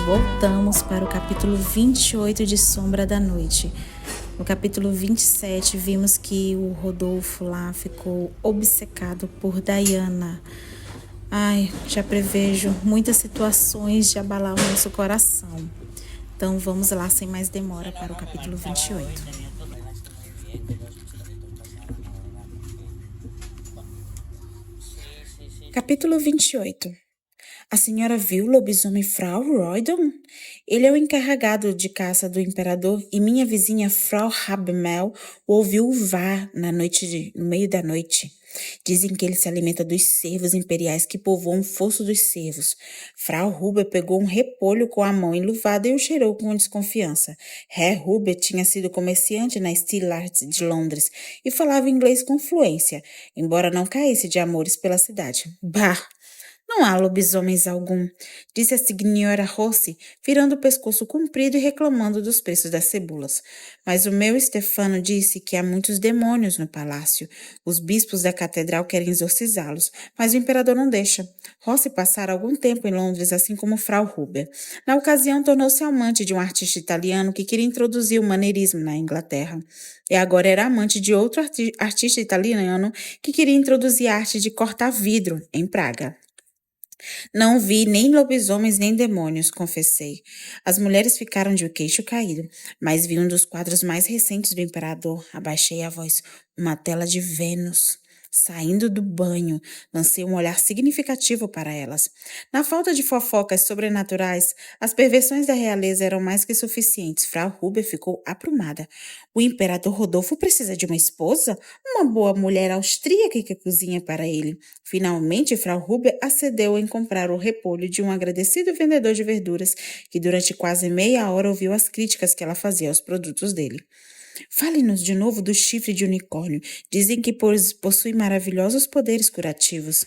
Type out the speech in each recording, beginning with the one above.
voltamos para o capítulo 28 de Sombra da Noite. No capítulo 27, vimos que o Rodolfo lá ficou obcecado por Diana. Ai, já prevejo muitas situações de abalar o nosso coração. Então vamos lá, sem mais demora, para o capítulo 28. Capítulo 28. A senhora viu o lobisomem Frau Roydon? Ele é o encarregado de caça do imperador e minha vizinha Frau Habmel o ouviu uvar no meio da noite. Dizem que ele se alimenta dos cervos imperiais que povoam o fosso dos cervos. Frau Huber pegou um repolho com a mão enluvada e o cheirou com desconfiança. Herr Huber tinha sido comerciante na Steel Arts de Londres e falava inglês com fluência, embora não caísse de amores pela cidade. Bah! Não há lobisomens algum, disse a senhora Rossi, virando o pescoço comprido e reclamando dos preços das cebolas. Mas o meu Stefano disse que há muitos demônios no palácio. Os bispos da catedral querem exorcizá-los, mas o imperador não deixa. Rossi passara algum tempo em Londres, assim como Frau Huber. Na ocasião, tornou-se amante de um artista italiano que queria introduzir o maneirismo na Inglaterra. E agora era amante de outro artista italiano que queria introduzir a arte de cortar vidro em Praga. Não vi nem lobisomens nem demônios, confessei. As mulheres ficaram de queixo caído, mas vi um dos quadros mais recentes do imperador. Abaixei a voz. Uma tela de Vênus. Saindo do banho, lancei um olhar significativo para elas. Na falta de fofocas sobrenaturais, as perversões da realeza eram mais que suficientes. Frau Huber ficou aprumada. O imperador Rodolfo precisa de uma esposa? Uma boa mulher austríaca que cozinha para ele. Finalmente, Frau Huber acedeu em comprar o repolho de um agradecido vendedor de verduras, que durante quase meia hora ouviu as críticas que ela fazia aos produtos dele. Fale-nos de novo do chifre de unicórnio. Dizem que possui maravilhosos poderes curativos.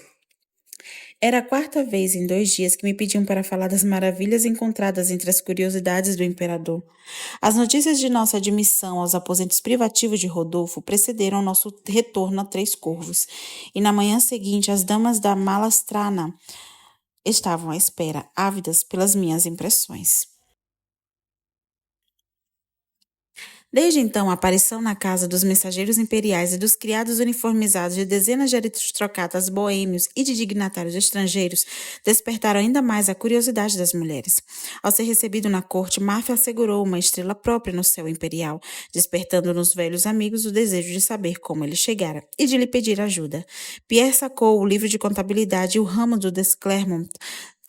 Era a quarta vez em 2 dias que me pediam para falar das maravilhas encontradas entre as curiosidades do imperador. As notícias de nossa admissão aos aposentos privativos de Rodolfo precederam nosso retorno a Três Corvos, e na manhã seguinte as damas da Malastrana estavam à espera, ávidas pelas minhas impressões. Desde então, a aparição na casa dos mensageiros imperiais e dos criados uniformizados de dezenas de aristocratas boêmios e de dignatários estrangeiros despertaram ainda mais a curiosidade das mulheres. Ao ser recebido na corte, Marfa assegurou uma estrela própria no céu imperial, despertando nos velhos amigos o desejo de saber como ele chegara e de lhe pedir ajuda. Pierre sacou o livro de contabilidade e o ramo do Desclermont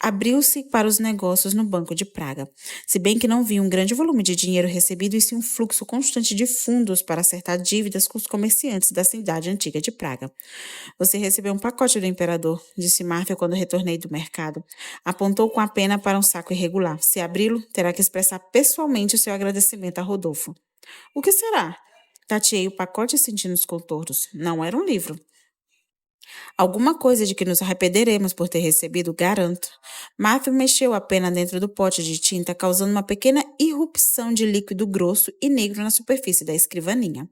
abriu-se para os negócios no Banco de Praga. Se bem que não vi um grande volume de dinheiro recebido e sim um fluxo constante de fundos para acertar dívidas com os comerciantes da cidade antiga de Praga. Você recebeu um pacote do imperador, disse Marfa quando retornei do mercado. Apontou com a pena para um saco irregular. Se abri-lo, terá que expressar pessoalmente o seu agradecimento a Rodolfo. O que será? Tateei o pacote sentindo os contornos. Não era um livro. Alguma coisa de que nos arrependeremos por ter recebido, garanto. Matthew mexeu a pena dentro do pote de tinta, causando uma pequena irrupção de líquido grosso e negro na superfície da escrivaninha.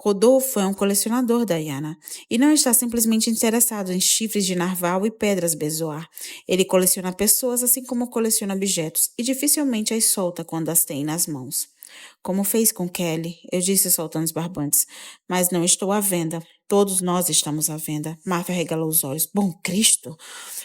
Rodolfo é um colecionador, Diana, e não está simplesmente interessado em chifres de narval e pedras bezoar. Ele coleciona pessoas assim como coleciona objetos, e dificilmente as solta quando as tem nas mãos. Como fez com Kelly, eu disse soltando os barbantes, mas não estou à venda. Todos nós estamos à venda. Marfa regalou os olhos. Bom Cristo!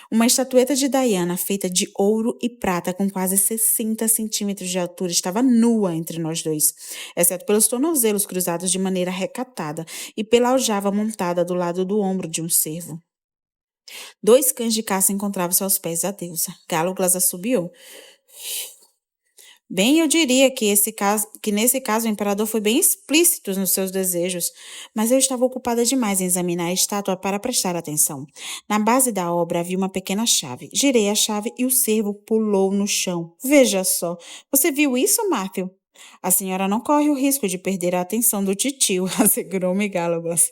Uma estatueta de Diana, feita de ouro e prata, com quase 60 centímetros de altura, estava nua entre nós dois, exceto pelos tornozelos cruzados de maneira recatada e pela aljava montada do lado do ombro de um cervo. 2 cães de caça encontravam-se aos pés da deusa. Gáloglas assobiou. Bem, eu diria que nesse caso o imperador foi bem explícito nos seus desejos, mas eu estava ocupada demais em examinar a estátua para prestar atenção. Na base da obra havia uma pequena chave. Girei a chave e o cervo pulou no chão. Veja só. Você viu isso, Matthew? A senhora não corre o risco de perder a atenção do titio, assegurou-me Gálagos.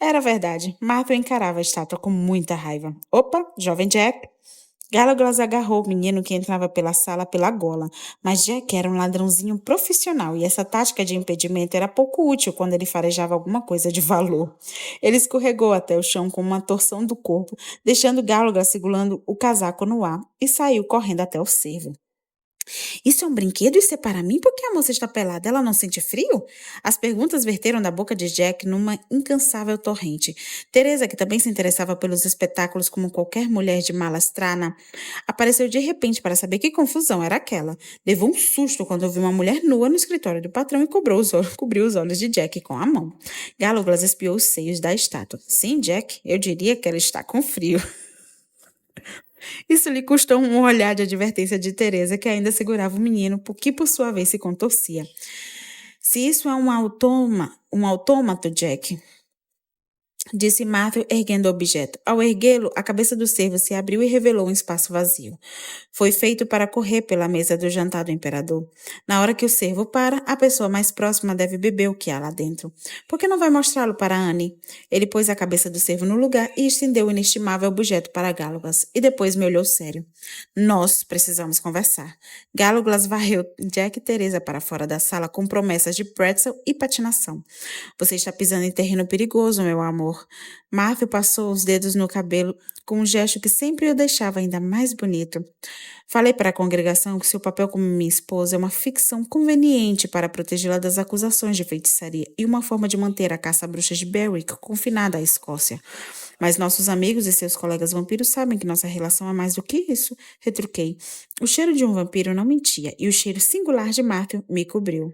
Era verdade. Matthew encarava a estátua com muita raiva. Opa, jovem Jack! Gallagher agarrou o menino que entrava pela sala pela gola, mas Jack era um ladrãozinho profissional e essa tática de impedimento era pouco útil quando ele farejava alguma coisa de valor. Ele escorregou até o chão com uma torção do corpo, deixando Gallagher segurando o casaco no ar e saiu correndo até o cervo. Isso é um brinquedo? Isso é para mim? Por que a moça está pelada? Ela não sente frio? As perguntas verteram da boca de Jack numa incansável torrente. Teresa, que também se interessava pelos espetáculos como qualquer mulher de Malastrana, apareceu de repente para saber que confusão era aquela. Levou um susto quando viu uma mulher nua no escritório do patrão e cobriu os olhos de Jack com a mão. Gallagher espiou os seios da estátua. Sim, Jack, eu diria que ela está com frio. Isso lhe custou um olhar de advertência de Teresa, que ainda segurava o menino, que por sua vez se contorcia. Se isso é um autômato, Jack, disse Matthew, erguendo o objeto. Ao erguê-lo, a cabeça do cervo se abriu e revelou um espaço vazio. Foi feito para correr pela mesa do jantar do imperador. Na hora que o cervo para, a pessoa mais próxima deve beber o que há lá dentro. Por que não vai mostrá-lo para Anne? Ele pôs a cabeça do cervo no lugar e estendeu o inestimável objeto para Gallagher, e depois me olhou sério. Nós precisamos conversar. Gallagher varreu Jack e Teresa para fora da sala com promessas de pretzel e patinação. Você está pisando em terreno perigoso, meu amor. Matthew passou os dedos no cabelo com um gesto que sempre o deixava ainda mais bonito. Falei para a congregação que seu papel como minha esposa é uma ficção conveniente para protegê-la das acusações de feitiçaria e uma forma de manter a caça-bruxas de Berwick confinada à Escócia. Mas nossos amigos e seus colegas vampiros sabem que nossa relação é mais do que isso, retruquei. O cheiro de um vampiro não mentia e o cheiro singular de Matthew me cobriu.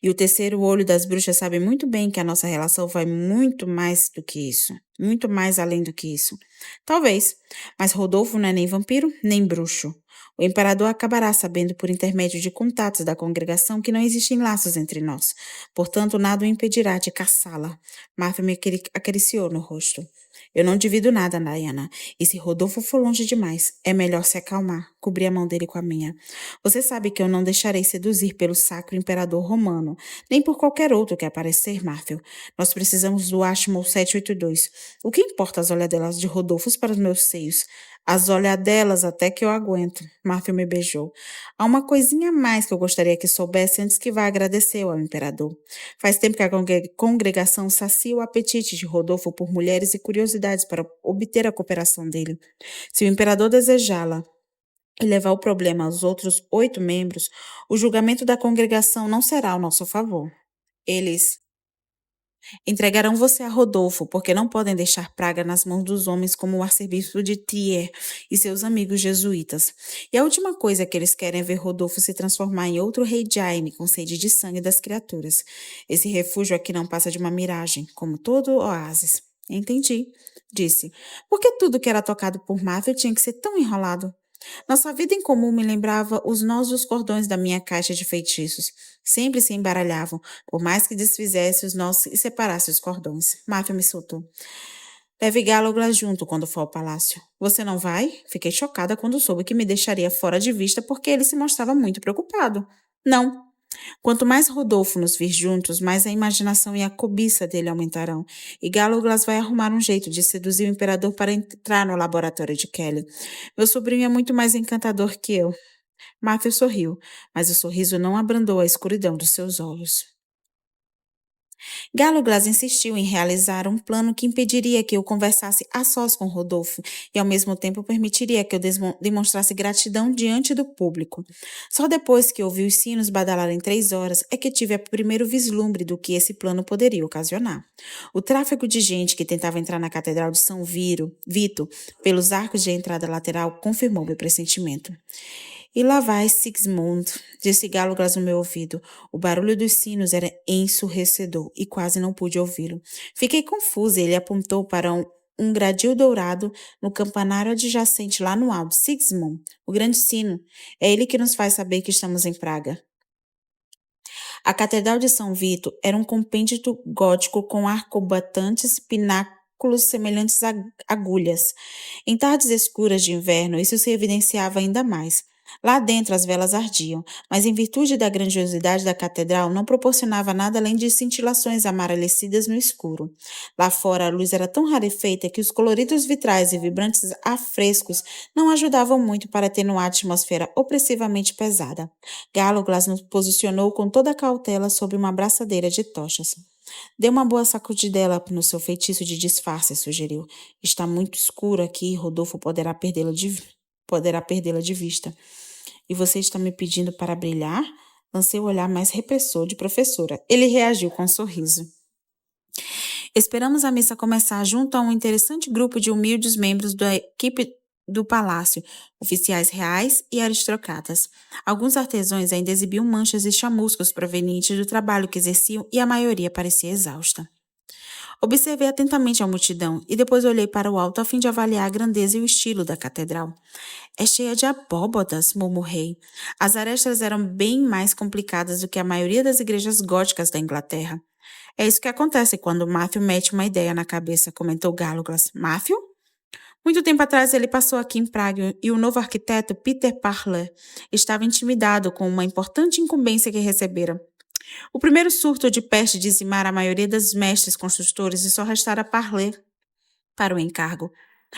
E o terceiro olho das bruxas sabe muito bem que a nossa relação vai muito mais do que isso. Muito mais além do que isso. Talvez, mas Rodolfo não é nem vampiro, nem bruxo. O imperador acabará sabendo por intermédio de contatos da congregação que não existem laços entre nós. Portanto, nada o impedirá de caçá-la. Martha me acariciou no rosto. Eu não divido nada, Diana. E se Rodolfo for longe demais, é melhor se acalmar. Cobri a mão dele com a minha. Você sabe que eu não deixarei seduzir pelo sacro imperador romano, nem por qualquer outro que aparecer, Matthew. Nós precisamos do Ashmole 782. O que importa as olhadelas de Rodolfo para os meus seios? As olhadelas até que eu aguento. Matthew me beijou. Há uma coisinha a mais que eu gostaria que soubesse antes que vá agradecer ao imperador. Faz tempo que a congregação sacia o apetite de Rodolfo por mulheres e curiosidades para obter a cooperação dele. Se o imperador desejá-la e levar o problema aos outros 8 membros, o julgamento da congregação não será ao nosso favor. Eles entregarão você a Rodolfo, porque não podem deixar praga nas mãos dos homens como o arcebispo de Trier e seus amigos jesuítas. E a última coisa que eles querem é ver Rodolfo se transformar em outro rei Jaime com sede de sangue das criaturas. Esse refúgio aqui não passa de uma miragem, como todo oásis. Entendi, disse. Por que tudo que era tocado por Matthew tinha que ser tão enrolado? Nossa vida em comum me lembrava os nós dos cordões da minha caixa de feitiços. Sempre se embaralhavam, por mais que desfizesse os nós e separasse os cordões. Matthew me soltou. Leve Gallagher junto quando for ao palácio. Você não vai? Fiquei chocada quando soube que me deixaria fora de vista porque ele se mostrava muito preocupado. Não. Quanto mais Rodolfo nos vir juntos, mais a imaginação e a cobiça dele aumentarão. E Gallagher vai arrumar um jeito de seduzir o imperador para entrar no laboratório de Kelly. Meu sobrinho é muito mais encantador que eu. Matthew sorriu, mas o sorriso não abrandou a escuridão dos seus olhos. Galo Glass insistiu em realizar um plano que impediria que eu conversasse a sós com Rodolfo e, ao mesmo tempo, permitiria que eu demonstrasse gratidão diante do público. Só depois que ouvi os sinos badalarem 3 horas é que tive o primeiro vislumbre do que esse plano poderia ocasionar. O tráfego de gente que tentava entrar na Catedral de São Vito pelos arcos de entrada lateral confirmou meu pressentimento. E lá vai Sigismund, disse Gallagher no meu ouvido. O barulho dos sinos era ensurdecedor e quase não pude ouvi-lo. Fiquei confusa e ele apontou para um gradil dourado no campanário adjacente lá no alto. Sigismund, o grande sino, é ele que nos faz saber que estamos em Praga. A Catedral de São Vito era um compêndio gótico com arcobatantes pináculos semelhantes a agulhas. Em tardes escuras de inverno, isso se evidenciava ainda mais. Lá dentro as velas ardiam, mas em virtude da grandiosidade da catedral não proporcionava nada além de cintilações amarelecidas no escuro. Lá fora a luz era tão rarefeita que os coloridos vitrais e vibrantes afrescos não ajudavam muito para atenuar a atmosfera opressivamente pesada. Galo-Glass nos posicionou com toda a cautela sobre uma abraçadeira de tochas. Dê uma boa sacudidela no seu feitiço de disfarce, sugeriu. Está muito escuro aqui e Rodolfo poderá perdê-la de vista. E você está me pedindo para brilhar? Lancei o olhar mais repressor de professora. Ele reagiu com um sorriso. Esperamos a missa começar junto a um interessante grupo de humildes membros da equipe do palácio, oficiais reais e aristocratas. Alguns artesãos ainda exibiam manchas e chamuscos provenientes do trabalho que exerciam e a maioria parecia exausta. Observei atentamente a multidão e depois olhei para o alto a fim de avaliar a grandeza e o estilo da catedral. É cheia de abóbadas, murmurei. As arestas eram bem mais complicadas do que a maioria das igrejas góticas da Inglaterra. É isso que acontece quando Matthew mete uma ideia na cabeça, comentou Gallowglass. Matthew? Muito tempo atrás ele passou aqui em Praga e o novo arquiteto Peter Parler estava intimidado com uma importante incumbência que recebera. O primeiro surto de peste dizimara a maioria dos mestres construtores e só restara Parler para o encargo.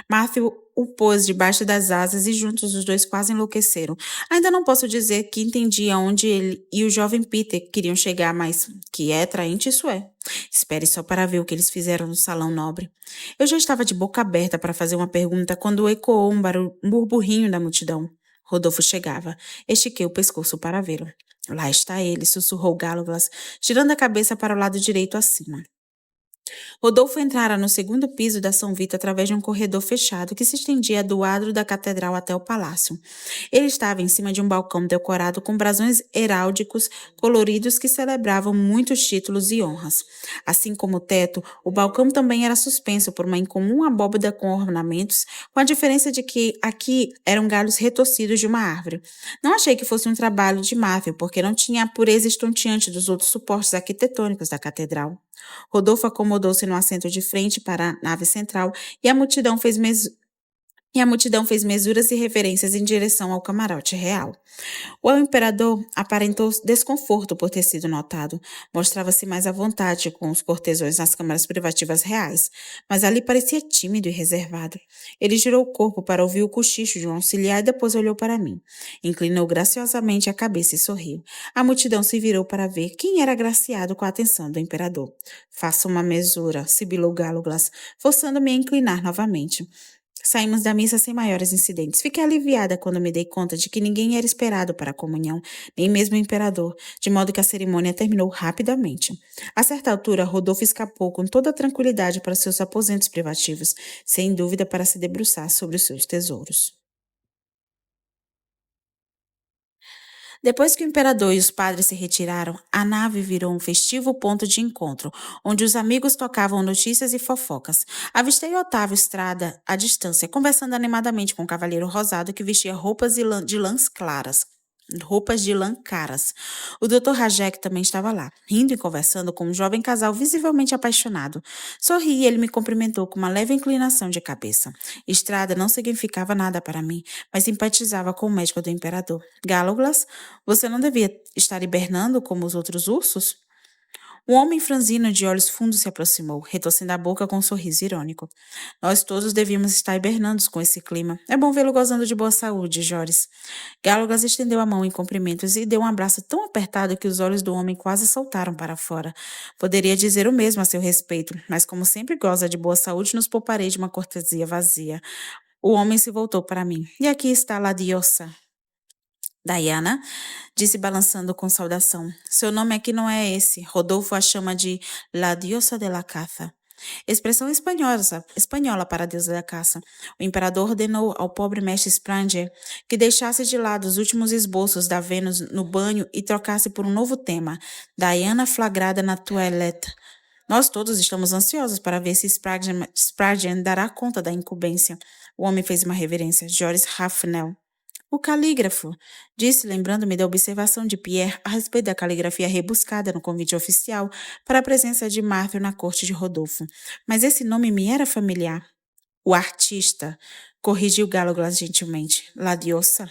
Matthew o pôs debaixo das asas e juntos os dois quase enlouqueceram. Ainda não posso dizer que entendi aonde ele e o jovem Peter queriam chegar, mas que é atraente isso é. Espere só para ver o que eles fizeram no salão nobre. Eu já estava de boca aberta para fazer uma pergunta quando ecoou um burburrinho da multidão. Rodolfo chegava. Estiquei o pescoço para vê-lo. Lá está ele, sussurrou Gallowglass, girando a cabeça para o lado direito acima. Rodolfo entrara no segundo piso da São Vito através de um corredor fechado que se estendia do adro da catedral até o palácio. Ele estava em cima de um balcão decorado com brasões heráldicos coloridos que celebravam muitos títulos e honras. Assim como o teto, o balcão também era suspenso por uma incomum abóbada com ornamentos, com a diferença de que aqui eram galhos retorcidos de uma árvore. Não achei que fosse um trabalho de Matthew, porque não tinha a pureza estonteante dos outros suportes arquitetônicos da catedral. Rodolfo acomodou-se no assento de frente para a nave central e a multidão fez mesuras e reverências em direção ao camarote real. O imperador aparentou desconforto por ter sido notado. Mostrava-se mais à vontade com os cortesãos nas câmaras privativas reais, mas ali parecia tímido e reservado. Ele girou o corpo para ouvir o cochicho de um auxiliar e depois olhou para mim. Inclinou graciosamente a cabeça e sorriu. A multidão se virou para ver quem era agraciado com a atenção do imperador. Faça uma mesura, sibilou Gallowglass, forçando-me a inclinar novamente. Saímos da missa sem maiores incidentes. Fiquei aliviada quando me dei conta de que ninguém era esperado para a comunhão, nem mesmo o imperador, de modo que a cerimônia terminou rapidamente. A certa altura, Rodolfo escapou com toda a tranquilidade para seus aposentos privativos, sem dúvida para se debruçar sobre os seus tesouros. Depois que o imperador e os padres se retiraram, a nave virou um festivo ponto de encontro, onde os amigos tocavam notícias e fofocas. Avistei Otávio Estrada à distância, conversando animadamente com o cavalheiro rosado que vestia de lãs claras. Roupas de lã caras. O Dr. Rajek também estava lá, rindo e conversando com um jovem casal visivelmente apaixonado. Sorri e ele me cumprimentou com uma leve inclinação de cabeça. Estrada não significava nada para mim, mas simpatizava com o médico do imperador. Gallowglass, você não devia estar hibernando como os outros ursos? Um homem franzino de olhos fundos se aproximou, retorcendo a boca com um sorriso irônico. Nós todos devíamos estar hibernando com esse clima. É bom vê-lo gozando de boa saúde, Joris. Gallowglass estendeu a mão em cumprimentos e deu um abraço tão apertado que os olhos do homem quase saltaram para fora. Poderia dizer o mesmo a seu respeito, mas como sempre goza de boa saúde, nos pouparei de uma cortesia vazia. O homem se voltou para mim. E aqui está La Diosa. Diana, disse balançando com saudação. Seu nome aqui não é esse. Rodolfo a chama de La Diosa de la Caza. Expressão espanhola para a deusa da caça. O imperador ordenou ao pobre mestre Spranger que deixasse de lado os últimos esboços da Vênus no banho e trocasse por um novo tema, Diana flagrada na toilette. Nós todos estamos ansiosos para ver se Spranger dará conta da incumbência. O homem fez uma reverência. Joris Raffnel. O calígrafo, disse, lembrando-me da observação de Pierre a respeito da caligrafia rebuscada no convite oficial para a presença de Matthew na corte de Rodolfo. Mas esse nome me era familiar. O artista, corrigiu Gallowglass gentilmente. La Diosa.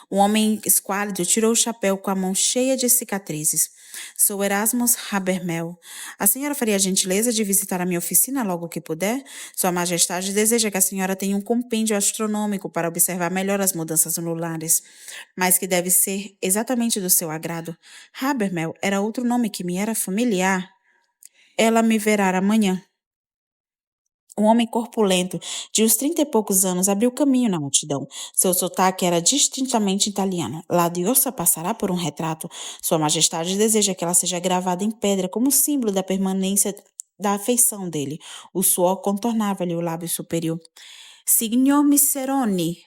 O homem esquálido tirou o chapéu com a mão cheia de cicatrizes. Sou Erasmus Habermel. A senhora faria a gentileza de visitar a minha oficina logo que puder? Sua Majestade deseja que a senhora tenha um compêndio astronômico para observar melhor as mudanças lunares, mas que deve ser exatamente do seu agrado. Habermel era outro nome que me era familiar. Ela me verá amanhã. Um homem corpulento, de uns 30 e poucos anos, abriu caminho na multidão. Seu sotaque era distintamente italiano. La diosa passará por um retrato. Sua Majestade deseja que ela seja gravada em pedra como símbolo da permanência da afeição dele. O suor contornava-lhe o lábio superior. Signor Miseroni,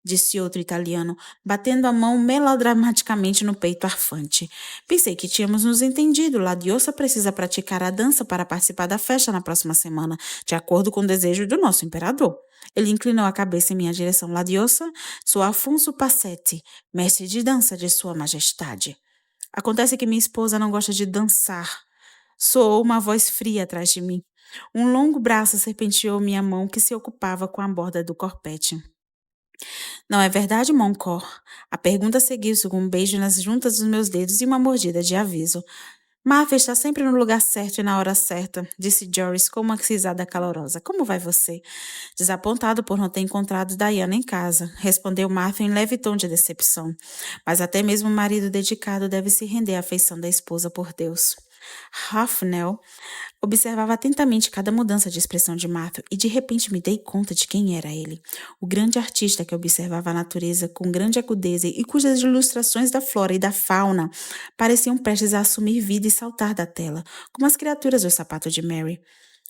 disse outro italiano, batendo a mão melodramaticamente no peito arfante. Pensei que tínhamos nos entendido. La diosa precisa praticar a dança para participar da festa na próxima semana, de acordo com o desejo do nosso imperador. Ele inclinou a cabeça em minha direção. La diosa, sou Afonso Passetti, mestre de dança de Sua Majestade. Acontece que minha esposa não gosta de dançar. Soou uma voz fria atrás de mim. Um longo braço serpenteou minha mão que se ocupava com a borda do corpete. Não é verdade, Moncor? A pergunta seguiu-se com um beijo nas juntas dos meus dedos e uma mordida de aviso. Martha está sempre no lugar certo e na hora certa, disse Joris com uma risada calorosa. Como vai você? Desapontado por não ter encontrado Diana em casa, respondeu Martha em leve tom de decepção. Mas até mesmo o marido dedicado deve se render à afeição da esposa por Deus. Hoffnell observava atentamente cada mudança de expressão de Matthew e de repente me dei conta de quem era ele. O grande artista que observava a natureza com grande agudeza e cujas ilustrações da flora e da fauna pareciam prestes a assumir vida e saltar da tela, como as criaturas do sapato de Mary.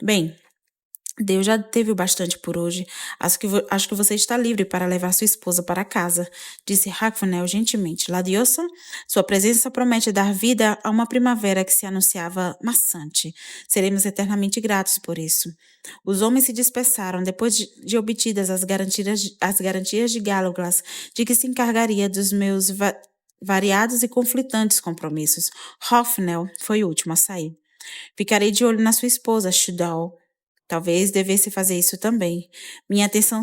Bem, Deus já teve o bastante por hoje. Acho que você está livre para levar sua esposa para casa, disse Ragnell gentilmente. La diosa, sua presença promete dar vida a uma primavera que se anunciava maçante. Seremos eternamente gratos por isso. Os homens se dispersaram depois de obtidas as garantias de Gallowglass de que se encargaria dos meus variados e conflitantes compromissos. Hoffnell foi o último a sair. Ficarei de olho na sua esposa, Shudal. Talvez devesse fazer isso também. Minha atenção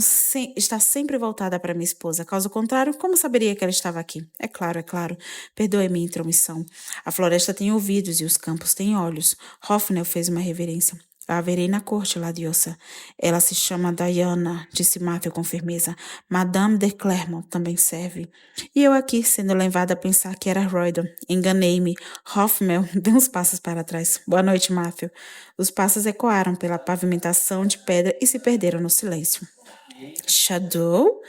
está sempre voltada para minha esposa. Caso contrário, como saberia que ela estava aqui? É claro, é claro. Perdoe minha intromissão. A floresta tem ouvidos e os campos têm olhos. Hoffnell fez uma reverência. A verei na corte, La diosa. Ela se chama Diana, disse Matthew com firmeza. Madame de Clermont também serve. E eu aqui, sendo levada a pensar que era Roydon. Enganei-me. Hoffnell deu uns passos para trás. Boa noite, Matthew. Os passos ecoaram pela pavimentação de pedra e se perderam no silêncio. Shadow?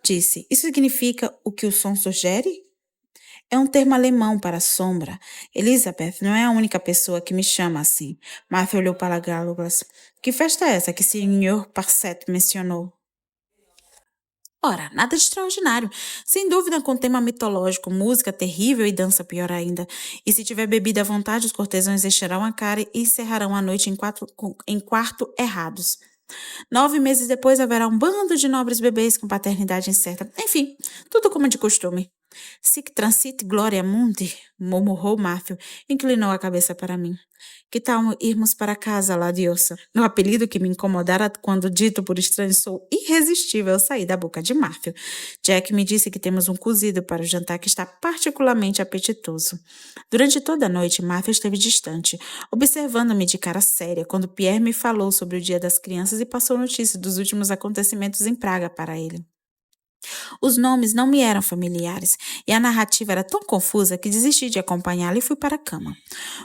Disse. Isso significa o que o som sugere? É um termo alemão para sombra. Elizabeth não é a única pessoa que me chama assim. Martha olhou para Gallowglass. Que festa é essa que o Sr. Parcet mencionou? Ora, nada de extraordinário. Sem dúvida com tema mitológico, música terrível e dança pior ainda. E se tiver bebida à vontade, os cortesãos encherão a cara e encerrarão a noite em quarto errados. 9 meses depois haverá um bando de nobres bebês com paternidade incerta. Enfim, tudo como de costume. Sic transit gloria mundi, murmurou Matthew, inclinou a cabeça para mim. Que tal irmos para casa, La diosa? O apelido que me incomodara quando dito por estranhos sou irresistível sair da boca de Matthew. Jack me disse que temos um cozido para o jantar que está particularmente apetitoso. Durante toda a noite, Matthew esteve distante, observando-me de cara séria quando Pierre me falou sobre o Dia das Crianças e passou notícia dos últimos acontecimentos em Praga para ele. Os nomes não me eram familiares e a narrativa era tão confusa que desisti de acompanhá-la e fui para a cama.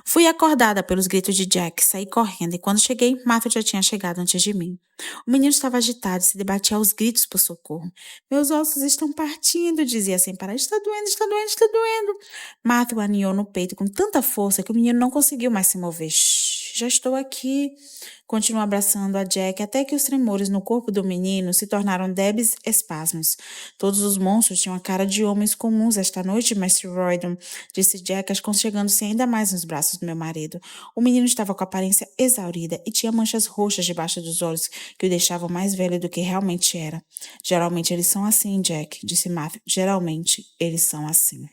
Fui acordada pelos gritos de Jack, saí correndo e quando cheguei, Matthew já tinha chegado antes de mim. O menino estava agitado e se debatia aos gritos por socorro. Meus ossos estão partindo, dizia sem parar. Está doendo, está doendo, está doendo. Matthew aninhou no peito com tanta força que o menino não conseguiu mais se mover. Shhh, já estou aqui. Continuou abraçando a Jack até que os tremores no corpo do menino se tornaram débeis espasmos. Todos os monstros tinham a cara de homens comuns esta noite, Mestre Roydon, disse Jack, aconchegando-se ainda mais nos braços do meu marido. O menino estava com a aparência exaurida e tinha manchas roxas debaixo dos olhos que o deixavam mais velho do que realmente era. Geralmente eles são assim, Jack, disse Matthew. Geralmente eles são assim.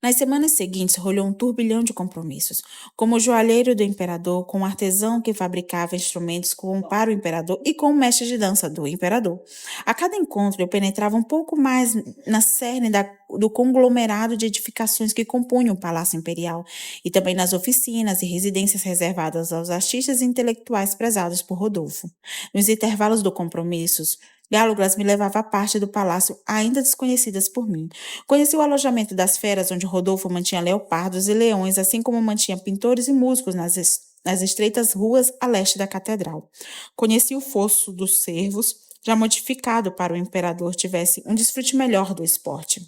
Nas semanas seguintes, rolou um turbilhão de compromissos, como o joalheiro do imperador, com o artesão que fabricava instrumentos para o imperador e com o mestre de dança do imperador. A cada encontro, eu penetrava um pouco mais na cerne do conglomerado de edificações que compunham o Palácio Imperial, e também nas oficinas e residências reservadas aos artistas e intelectuais prezados por Rodolfo. Nos intervalos do compromissos, Gáluglas me levava a parte do palácio ainda desconhecidas por mim. Conheci o alojamento das feras, onde Rodolfo mantinha leopardos e leões, assim como mantinha pintores e músicos nas estreitas ruas a leste da catedral. Conheci o fosso dos cervos, já modificado para o imperador tivesse um desfrute melhor do esporte.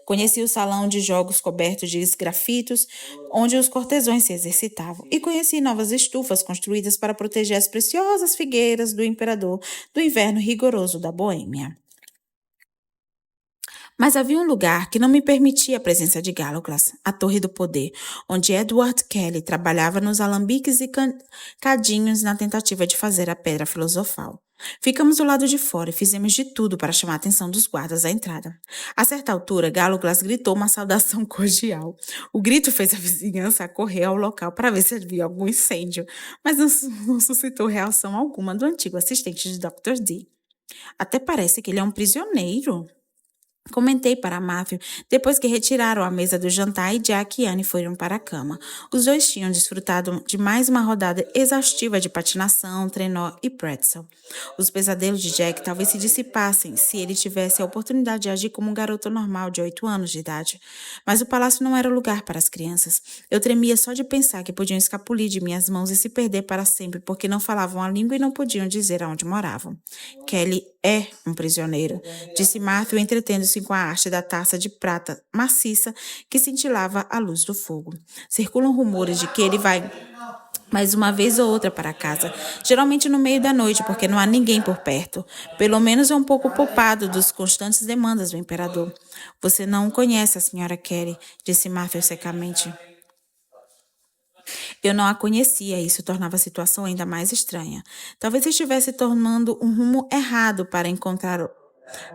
Conheci o salão de jogos coberto de esgrafitos, onde os cortesões se exercitavam, e conheci novas estufas construídas para proteger as preciosas figueiras do imperador do inverno rigoroso da Boêmia. Mas havia um lugar que não me permitia a presença de Gáluglas, a Torre do Poder, onde Edward Kelly trabalhava nos alambiques e cadinhos na tentativa de fazer a pedra filosofal. Ficamos do lado de fora e fizemos de tudo para chamar a atenção dos guardas à entrada. A certa altura, Gáluglas gritou uma saudação cordial. O grito fez a vizinhança correr ao local para ver se havia algum incêndio, mas não suscitou reação alguma do antigo assistente de Dr. D. Até parece que ele é um prisioneiro, comentei para Matthew depois que retiraram a mesa do jantar e Jack e Anne foram para a cama. Os dois tinham desfrutado de mais uma rodada exaustiva de patinação, trenó e pretzel. Os pesadelos de Jack talvez se dissipassem se ele tivesse a oportunidade de agir como um garoto normal de 8 anos de idade. Mas o palácio não era lugar para as crianças. Eu tremia só de pensar que podiam escapulir de minhas mãos e se perder para sempre porque não falavam a língua e não podiam dizer aonde moravam. Kelly é um prisioneiro, disse Matthew, entretendo-se com a haste da taça de prata maciça que cintilava à luz do fogo. Circulam rumores de que ele vai mais uma vez ou outra para casa, geralmente no meio da noite, porque não há ninguém por perto. Pelo menos é um pouco poupado dos constantes demandas do imperador. Você não conhece a senhora Kelly, disse Matthew secamente. Eu não a conhecia e isso tornava a situação ainda mais estranha. Talvez estivesse tomando um rumo errado para encontrar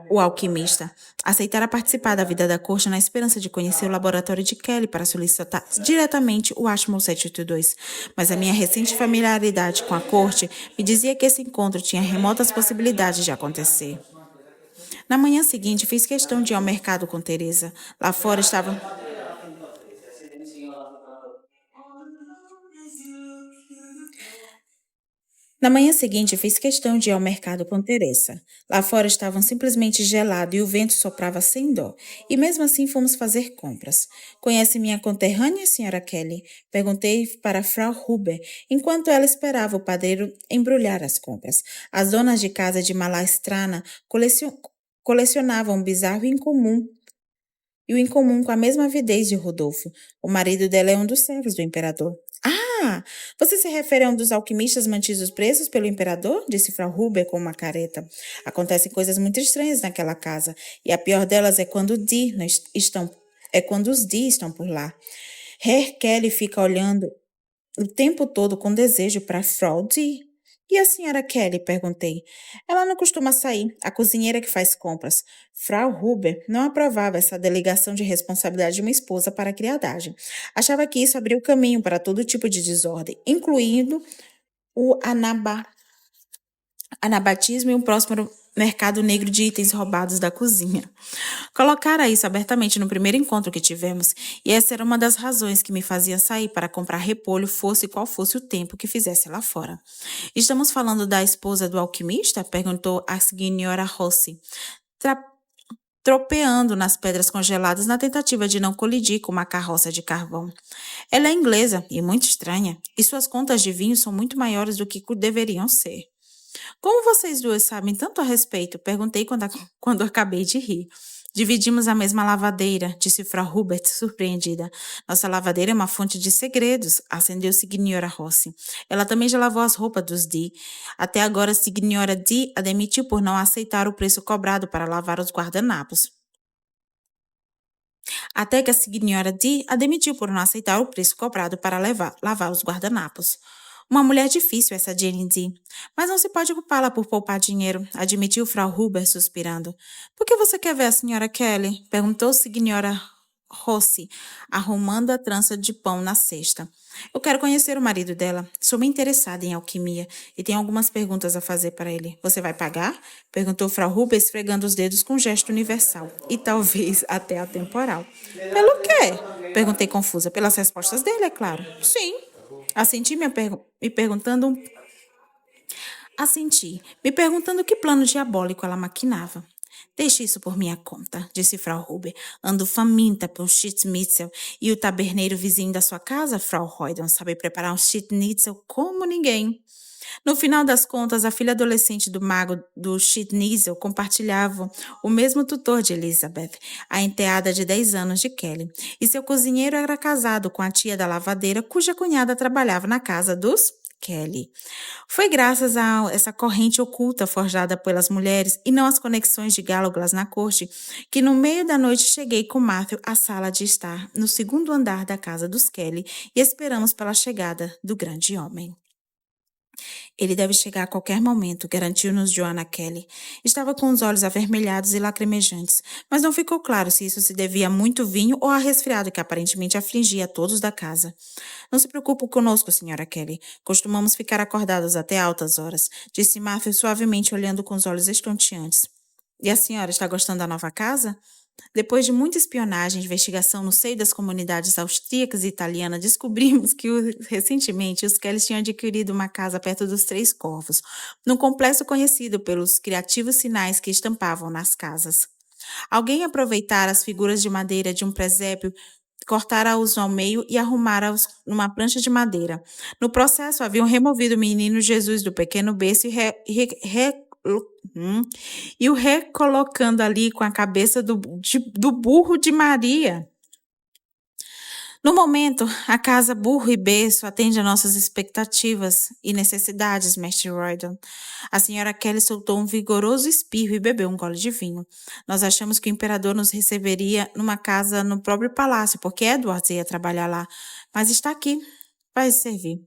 o alquimista. Aceitara participar da vida da corte na esperança de conhecer o laboratório de Kelly para solicitar diretamente o Ashmole 782. Mas a minha recente familiaridade com a corte me dizia que esse encontro tinha remotas possibilidades de acontecer. Na manhã seguinte, fiz questão de ir ao mercado com Teresa. Lá fora estavam Na manhã seguinte, fiz questão de ir ao mercado com Teresa. Lá fora estavam simplesmente gelado e o vento soprava sem dó. E mesmo assim fomos fazer compras. Conhece minha conterrânea, senhora Kelly? Perguntei para Frau Huber, enquanto ela esperava o padeiro embrulhar as compras. As donas de casa de Malastrana colecionavam um bizarro e o incomum com a mesma avidez de Rodolfo. O marido dela é um dos servos do imperador. Ah, você se refere a um dos alquimistas mantidos presos pelo imperador? Disse Frau Huber com uma careta. Acontecem coisas muito estranhas naquela casa, e a pior delas é quando os Dee estão por lá. Herr Kelly fica olhando o tempo todo com desejo para Frau Dee. E a senhora Kelly? Perguntei. Ela não costuma sair, a cozinheira que faz compras. Frau Huber não aprovava essa delegação de responsabilidade de uma esposa para a criadagem. Achava que isso abria o caminho para todo tipo de desordem, incluindo o anabatismo e um próspero mercado negro de itens roubados da cozinha. Colocara isso abertamente no primeiro encontro que tivemos, e essa era uma das razões que me fazia sair para comprar repolho, fosse qual fosse o tempo que fizesse lá fora. Estamos falando da esposa do alquimista? Perguntou a senhora Rossi, tropeando nas pedras congeladas na tentativa de não colidir com uma carroça de carvão. Ela é inglesa e muito estranha, e suas contas de vinho são muito maiores do que deveriam ser. Como vocês duas sabem tanto a respeito? Perguntei quando acabei de rir. Dividimos a mesma lavadeira, disse Frau Hubert, surpreendida. Nossa lavadeira é uma fonte de segredos, acendeu Signora Rossi. Ela também já lavou as roupas dos Dee. Até agora, Signora Dee a demitiu por não aceitar o preço cobrado para lavar os guardanapos. Até que a Signora Dee a demitiu por não aceitar o preço cobrado para lavar os guardanapos. Uma mulher difícil essa Jane Dee. Mas não se pode culpá-la por poupar dinheiro, admitiu Frau Huber suspirando. Por que você quer ver a senhora Kelly? Perguntou Signora Rossi, arrumando a trança de pão na cesta. Eu quero conhecer o marido dela. Sou bem interessada em alquimia e tenho algumas perguntas a fazer para ele. Você vai pagar? Perguntou Frau Huber, esfregando os dedos com um gesto universal e talvez até atemporal. Pelo quê? Perguntei confusa. Pelas respostas dele, é claro. Sim. Assenti me perguntando Assenti, me perguntando que plano diabólico ela maquinava. Deixe isso por minha conta, disse Frau Huber. Ando faminta por Schnitzel e o taberneiro vizinho da sua casa, Frau Roydon, sabe preparar um Schnitzel como ninguém. No final das contas, a filha adolescente do mago do Schnitzel compartilhava o mesmo tutor de Elizabeth, a enteada de 10 anos de Kelly, e seu cozinheiro era casado com a tia da lavadeira, cuja cunhada trabalhava na casa dos Kelly. Foi graças a essa corrente oculta forjada pelas mulheres e não às conexões de Gallowglass na corte que no meio da noite cheguei com Matthew à sala de estar no segundo andar da casa dos Kelly e esperamos pela chegada do grande homem. Ele deve chegar a qualquer momento, garantiu-nos Joanna Kelly. Estava com os olhos avermelhados e lacrimejantes, mas não ficou claro se isso se devia a muito vinho ou a resfriado que aparentemente afligia a todos da casa. Não se preocupe conosco, senhora Kelly. Costumamos ficar acordados até altas horas, disse Matthew suavemente olhando com os olhos estonteantes. E a senhora está gostando da nova casa? Depois de muita espionagem e investigação no seio das comunidades austríacas e italianas, descobrimos que recentemente os Kellys tinham adquirido uma casa perto dos Três Corvos, num complexo conhecido pelos criativos sinais que estampavam nas casas. Alguém aproveitara as figuras de madeira de um presépio, cortara-os ao meio e arrumara-os numa prancha de madeira. No processo, haviam removido o menino Jesus do pequeno berço e o recolocando ali com a cabeça do burro de Maria. No momento, a casa Burro e Berço atende a nossas expectativas e necessidades, mestre Roydon. A senhora Kelly soltou um vigoroso espirro e bebeu um gole de vinho. Nós achamos que o imperador nos receberia numa casa no próprio palácio, porque Edward ia trabalhar lá. Mas está aqui. Vai servir.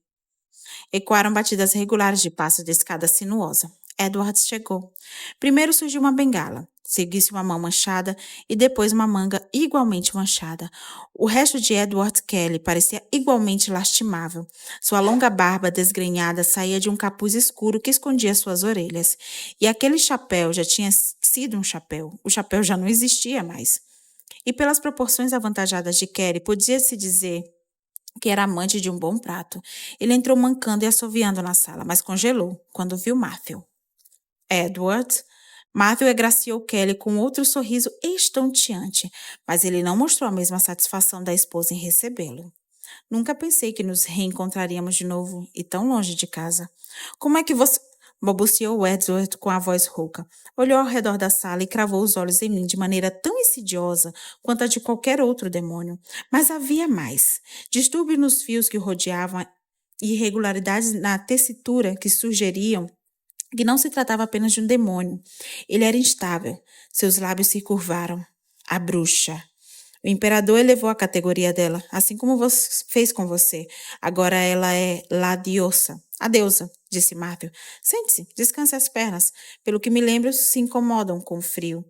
Ecoaram batidas regulares de passos de escada sinuosa. Edward chegou. Primeiro surgiu uma bengala, seguisse uma mão manchada e depois uma manga igualmente manchada. O resto de Edward Kelly parecia igualmente lastimável. Sua longa barba desgrenhada saía de um capuz escuro que escondia suas orelhas. E aquele chapéu já tinha sido um chapéu. O chapéu já não existia mais. E pelas proporções avantajadas de Kelly, podia-se dizer que era amante de um bom prato. Ele entrou mancando e assoviando na sala, mas congelou quando viu Matthew. Edward. Matthew agraciou Kelly com outro sorriso estonteante, mas ele não mostrou a mesma satisfação da esposa em recebê-lo. Nunca pensei que nos reencontraríamos de novo e tão longe de casa. Como é que você... balbuciou Edward com a voz rouca. Olhou ao redor da sala e cravou os olhos em mim de maneira tão insidiosa quanto a de qualquer outro demônio. Mas havia mais. Distúrbio nos fios que o rodeavam e irregularidades na tessitura que sugeriam que não se tratava apenas de um demônio. Ele era instável. Seus lábios se curvaram. A bruxa. O imperador elevou a categoria dela, assim como fez com você. Agora ela é La Diosa. A deusa, disse Matthew. Sente-se, descanse as pernas. Pelo que me lembro, se incomodam com o frio.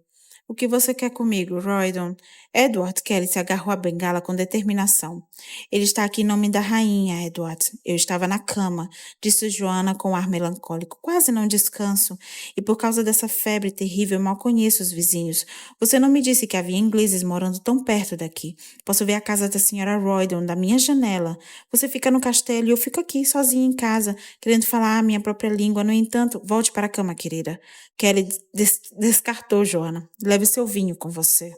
O que você quer comigo, Roydon? Edward Kelly se agarrou à bengala com determinação. Ele está aqui em nome da rainha, Edward. Eu estava na cama, disse Joanna com ar melancólico. Quase não descanso. E por causa dessa febre terrível, mal conheço os vizinhos. Você não me disse que havia ingleses morando tão perto daqui. Posso ver a casa da senhora Roydon da minha janela. Você fica no castelo e eu fico aqui, sozinha em casa, querendo falar a minha própria língua. No entanto, volte para a cama, querida. Kelly descartou Joanna. Leve seu vinho com você.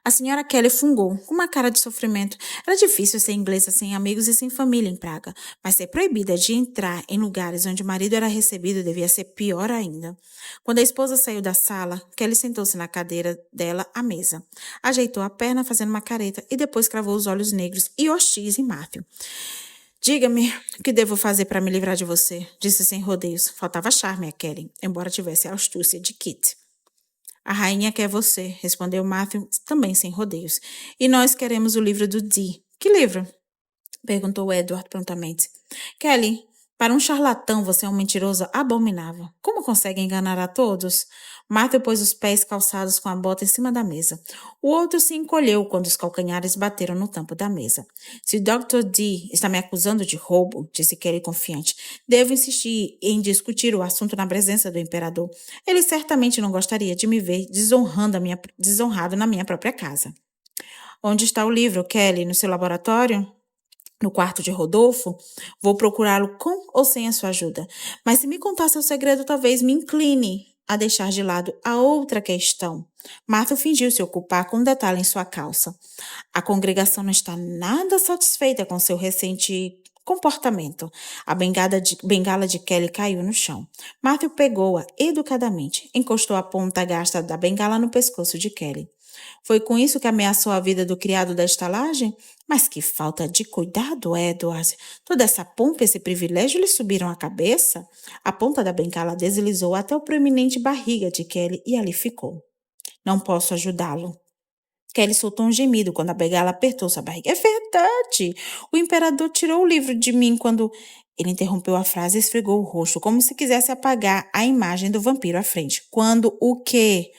A senhora Kelly fungou, com uma cara de sofrimento. Era difícil ser inglesa sem amigos e sem família em Praga, mas ser proibida de entrar em lugares onde o marido era recebido devia ser pior ainda. Quando a esposa saiu da sala, Kelly sentou-se na cadeira dela à mesa. Ajeitou a perna fazendo uma careta e depois cravou os olhos negros e hostis em Matthew. Diga-me o que devo fazer para me livrar de você, disse sem rodeios. Faltava charme a Kelly, embora tivesse a astúcia de Kit. A rainha quer você, respondeu Matthew, também sem rodeios. E nós queremos o livro do Dee. Que livro? Perguntou Edward prontamente. Kelly, Para um charlatão, você é um mentiroso abominável. Como consegue enganar a todos? Matthew pôs os pés calçados com a bota em cima da mesa. O outro se encolheu quando os calcanhares bateram no tampo da mesa. Se o Dr. D está me acusando de roubo, disse Kelly confiante, devo insistir em discutir o assunto na presença do imperador. Ele certamente não gostaria de me ver desonrado na minha própria casa. Onde está o livro, Kelly? No seu laboratório? No quarto de Rodolfo? Vou procurá-lo com ou sem a sua ajuda. Mas se me contar seu segredo, talvez me incline a deixar de lado a outra questão. Martha fingiu se ocupar com um detalhe em sua calça. A congregação não está nada satisfeita com seu recente comportamento. A bengala de Kelly caiu no chão. Matthew pegou-a educadamente, encostou a ponta gasta da bengala no pescoço de Kelly. Foi com isso que ameaçou a vida do criado da estalagem? Mas que falta de cuidado, Edward! Toda essa pompa e esse privilégio lhe subiram à cabeça? A ponta da bengala deslizou até o proeminente barriga de Kelly e ali ficou. Não posso ajudá-lo. Kelly soltou um gemido quando a bengala apertou sua barriga. É verdade! O imperador tirou o livro de mim quando... Ele interrompeu a frase e esfregou o rosto, como se quisesse apagar a imagem do vampiro à frente. Quando o quê?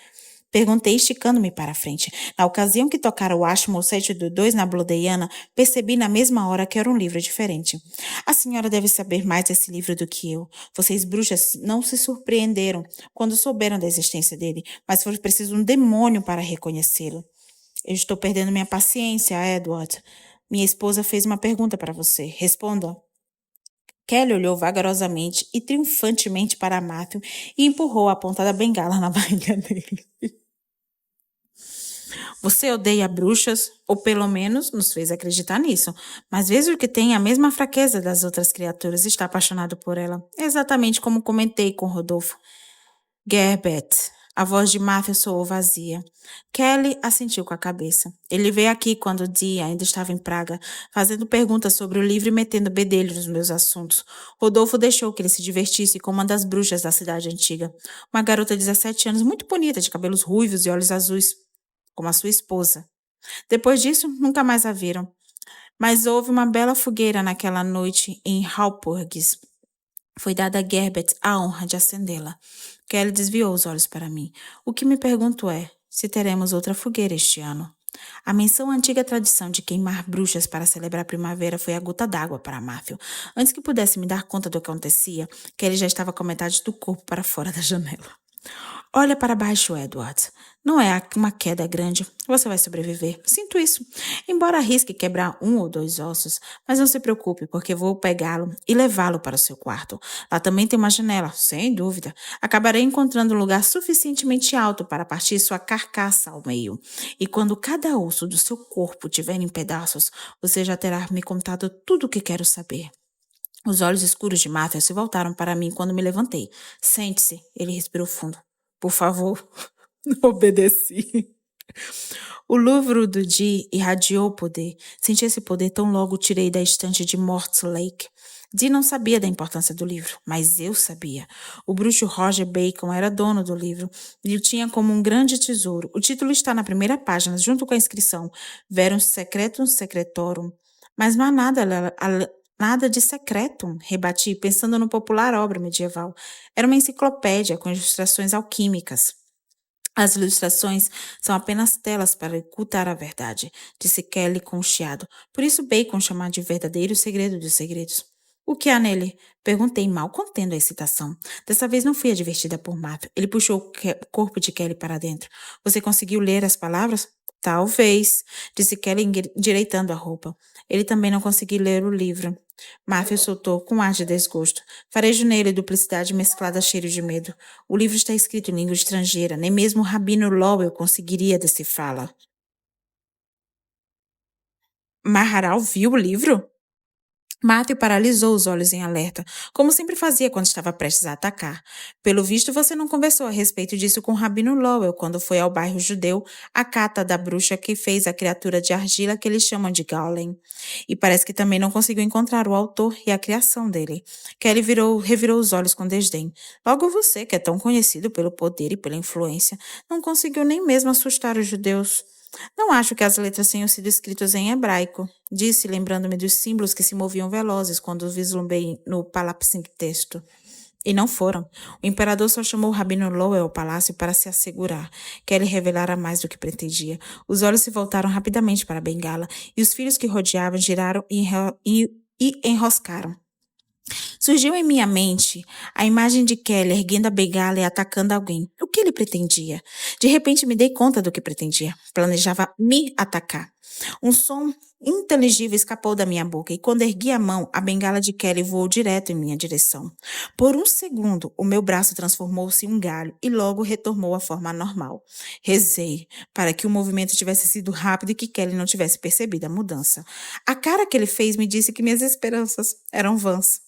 Perguntei, esticando-me para a frente. Na ocasião que tocaram o Ashmore 722 na Blodeiana, percebi na mesma hora que era um livro diferente. A senhora deve saber mais desse livro do que eu. Vocês, bruxas, não se surpreenderam quando souberam da existência dele, mas foi preciso um demônio para reconhecê-lo. Eu estou perdendo minha paciência, Edward. Minha esposa fez uma pergunta para você. Responda. Kelly olhou vagarosamente e triunfantemente para Matthew e empurrou a ponta da bengala na barriga dele. Você odeia bruxas, ou pelo menos nos fez acreditar nisso, mas vejo que tem a mesma fraqueza das outras criaturas e está apaixonado por ela, exatamente como comentei com Rodolfo. Gerbert. A voz de Matthew soou vazia. Kelly assentiu com a cabeça. Ele veio aqui quando Dee ainda estava em Praga, fazendo perguntas sobre o livro e metendo bedelho nos meus assuntos. Rodolfo deixou que ele se divertisse com uma das bruxas da cidade antiga. Uma garota de 17 anos, muito bonita, de cabelos ruivos e olhos azuis, como a sua esposa. Depois disso, nunca mais a viram. Mas houve uma bela fogueira naquela noite em Halpurgis. Foi dada a Gerbert a honra de acendê-la. Kelly desviou os olhos para mim. O que me pergunto é se teremos outra fogueira este ano. A menção à antiga tradição de queimar bruxas para celebrar a primavera foi a gota d'água para Matthew. Antes que pudesse me dar conta do que acontecia, Kelly já estava com metade do corpo para fora da janela. Olha para baixo, Edward. Não é uma queda grande. Você vai sobreviver. Sinto isso. Embora arrisque quebrar 1 ou 2 ossos, mas não se preocupe, porque vou pegá-lo e levá-lo para o seu quarto. Lá também tem uma janela, sem dúvida. Acabarei encontrando um lugar suficientemente alto para partir sua carcaça ao meio. E quando cada osso do seu corpo estiver em pedaços, você já terá me contado tudo o que quero saber. Os olhos escuros de Matthew se voltaram para mim quando me levantei. Sente-se. Ele respirou fundo. Por favor. Obedeci. O livro do Dee irradiou poder. Senti esse poder tão logo tirei da estante de Mortlake. Dee não sabia da importância do livro, mas eu sabia. O bruxo Roger Bacon era dono do livro e o tinha como um grande tesouro. O título está na primeira página, junto com a inscrição Verum Secretum Secretorum. Mas não há nada de secretum, rebati, pensando no popular obra medieval. Era uma enciclopédia com ilustrações alquímicas. As ilustrações são apenas telas para ocultar a verdade, disse Kelly com um chiado. Por isso Bacon chama de verdadeiro segredo dos segredos. O que há nele? Perguntei, mal contendo a excitação. Dessa vez não fui advertida por Matthew. Ele puxou o corpo de Kelly para dentro. Você conseguiu ler as palavras? Talvez, disse Kelly endireitando a roupa. Ele também não conseguiu ler o livro. Matthew soltou com ar de desgosto. Farejo nele duplicidade mesclada a cheiro de medo. O livro está escrito em língua estrangeira. Nem mesmo o Rabino Lowell conseguiria decifrá-la. Maharal viu o livro? Matthew paralisou os olhos em alerta, como sempre fazia quando estava prestes a atacar. Pelo visto, você não conversou a respeito disso com o Rabino Lowell quando foi ao bairro judeu, à cata da bruxa que fez a criatura de argila que eles chamam de Golem. E parece que também não conseguiu encontrar o autor e a criação dele. Kelly revirou os olhos com desdém. Logo você, que é tão conhecido pelo poder e pela influência, não conseguiu nem mesmo assustar os judeus. Não acho que as letras tenham sido escritas em hebraico, disse, lembrando-me dos símbolos que se moviam velozes quando os vislumbrei no palimpsesto. E não foram. O imperador só chamou o Rabino Lowell ao palácio para se assegurar que ele revelara mais do que pretendia. Os olhos se voltaram rapidamente para a bengala, e os filhos que rodeavam giraram e enroscaram. Surgiu em minha mente a imagem de Kelly erguendo a bengala e atacando alguém. O que ele pretendia? De repente me dei conta do que pretendia. Planejava me atacar. Um som inteligível escapou da minha boca e quando ergui a mão, a bengala de Kelly voou direto em minha direção. Por um segundo, o meu braço transformou-se em um galho e logo retornou à forma normal. Rezei para que o movimento tivesse sido rápido e que Kelly não tivesse percebido a mudança. A cara que ele fez me disse que minhas esperanças eram vãs.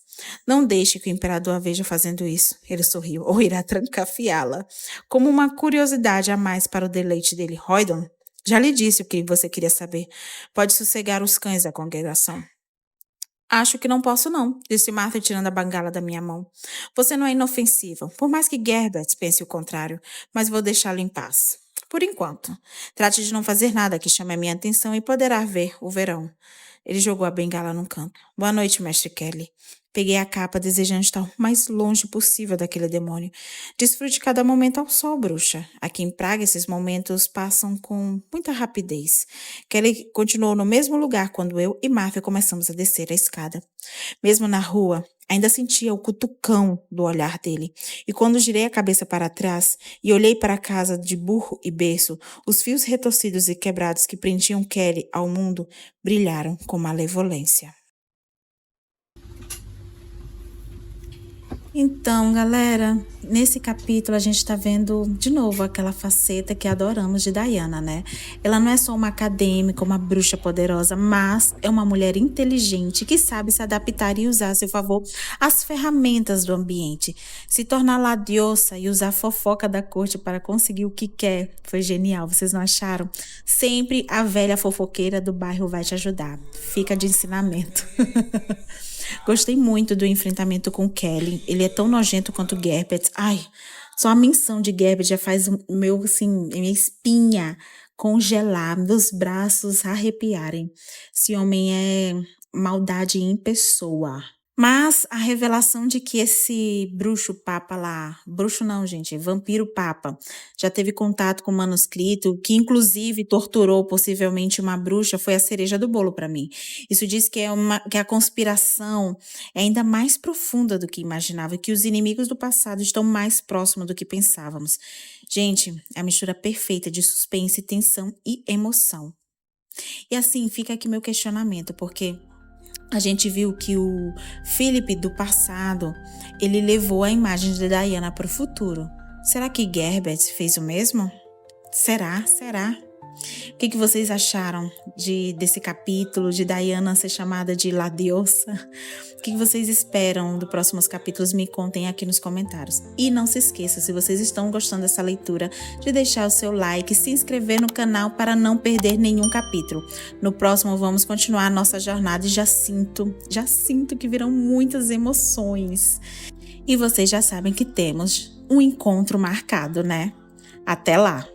Não deixe que o imperador a veja fazendo isso. Ele sorriu, ou irá trancafiá-la. Como uma curiosidade a mais para o deleite dele. Roydon, já lhe disse o que você queria saber. Pode sossegar os cães da congregação. Acho que não posso não, disse Martha tirando a bengala da minha mão. Você não é inofensiva, por mais que Gerbert pense o contrário, mas vou deixá-lo em paz. Por enquanto. Trate de não fazer nada que chame a minha atenção e poderá ver o verão. Ele jogou a bengala num canto. Boa noite, mestre Kelly. Peguei a capa, desejando estar o mais longe possível daquele demônio. Desfrute cada momento ao sol, bruxa. Aqui em Praga, esses momentos passam com muita rapidez. Kelly continuou no mesmo lugar quando eu e Martha começamos a descer a escada. Mesmo na rua, ainda sentia o cutucão do olhar dele. E quando girei a cabeça para trás e olhei para a casa de burro e berço, os fios retorcidos e quebrados que prendiam Kelly ao mundo brilharam com malevolência. Então, galera, nesse capítulo a gente tá vendo de novo aquela faceta que adoramos de Diana, né? Ela não é só uma acadêmica, uma bruxa poderosa, mas é uma mulher inteligente que sabe se adaptar e usar a seu favor as ferramentas do ambiente. Se tornar ladiosa e usar a fofoca da corte para conseguir o que quer. Foi genial, vocês não acharam? Sempre a velha fofoqueira do bairro vai te ajudar. Fica de ensinamento. Gostei muito do enfrentamento com Kelly. Ele é tão nojento quanto Gerbert. Ai, só a menção de Gerbert já faz o meu, assim, minha espinha congelar, meus braços arrepiarem. Esse homem é maldade em pessoa. Mas a revelação de que esse bruxo papa lá, bruxo não, gente, vampiro papa, já teve contato com o manuscrito, que inclusive torturou possivelmente uma bruxa, foi a cereja do bolo para mim. Isso diz que a conspiração é ainda mais profunda do que imaginava, e que os inimigos do passado estão mais próximos do que pensávamos. Gente, é a mistura perfeita de suspense, tensão e emoção. E assim, fica aqui meu questionamento, porque a gente viu que o Philip do passado, ele levou a imagem de Diana para o futuro. Será que Gerbert fez o mesmo? Será? O que vocês acharam desse capítulo, de Diana ser chamada de La Diosa? O que vocês esperam dos próximos capítulos? Me contem aqui nos comentários. E não se esqueça, se vocês estão gostando dessa leitura, de deixar o seu like e se inscrever no canal para não perder nenhum capítulo. No próximo vamos continuar a nossa jornada e já sinto que virão muitas emoções. E vocês já sabem que temos um encontro marcado, né? Até lá!